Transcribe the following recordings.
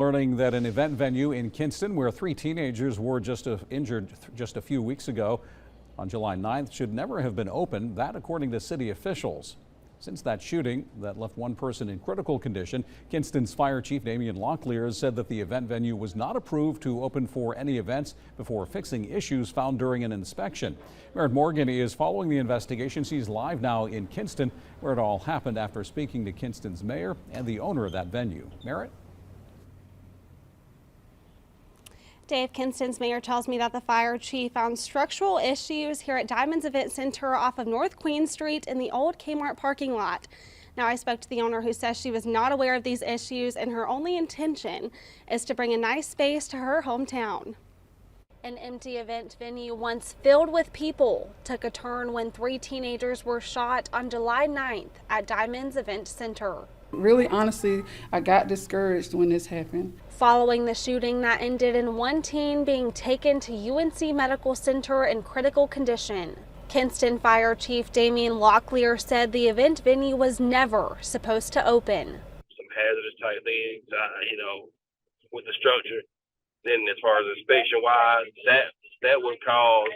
Learning that an event venue in Kinston where 3 teenagers were injured just a few weeks ago on July 9th should never have been opened, that according to city officials. Since that shooting that left one person in critical condition, Kinston's Fire Chief Damian Locklear said that the event venue was not approved to open for any events before fixing issues found during an inspection. Merritt Morgan is following the investigation. She's live now in Kinston, where it all happened, after speaking to Kinston's mayor and the owner of that venue. Merritt? Dave, Kinston's mayor tells me that the fire chief found structural issues here at Diamond's Event Center off of North Queen Street in the old Kmart parking lot. Now, I spoke to the owner, who says she was not aware of these issues and her only intention is to bring a nice space to her hometown. An empty event venue once filled with people took a turn when 3 teenagers were shot on July 9th at Diamond's Event Center. Really, honestly, I got discouraged when this happened. Following the shooting that ended in one teen being taken to UNC Medical Center in critical condition, Kinston Fire Chief Damian Locklear said the event venue was never supposed to open. Some hazardous type things, with the structure. Then as far as inspection-wise, that would cause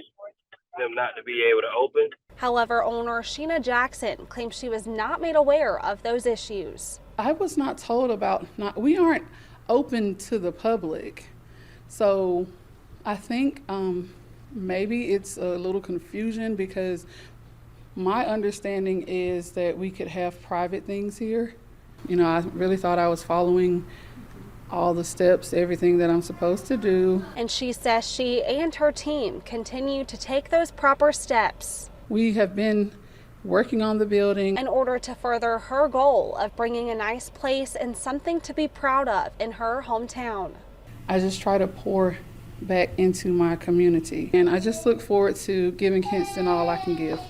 them not to be able to open. However, owner Sheena Jackson claims she was not made aware of those issues. I was not told about, we aren't open to the public. So I think maybe it's a little confusion, because my understanding is that we could have private things here. I really thought I was following all the steps, everything that I'm supposed to do. And she says she and her team continue to take those proper steps. We have been working on the building in order to further her goal of bringing a nice place and something to be proud of in her hometown. I just try to pour back into my community, and I just look forward to giving Kinston all I can give.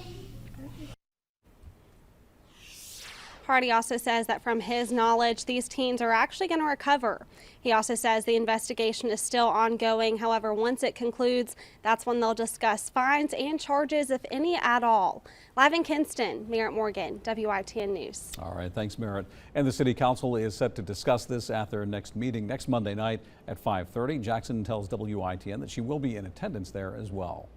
Hardy also says that from his knowledge, these teens are actually going to recover. He also says the investigation is still ongoing. However, once it concludes, that's when they'll discuss fines and charges, if any at all. Live in Kinston, Merritt Morgan, WITN News. All right, thanks, Merritt. And the City Council is set to discuss this at their next meeting next Monday night at 5:30. Jackson tells WITN that she will be in attendance there as well.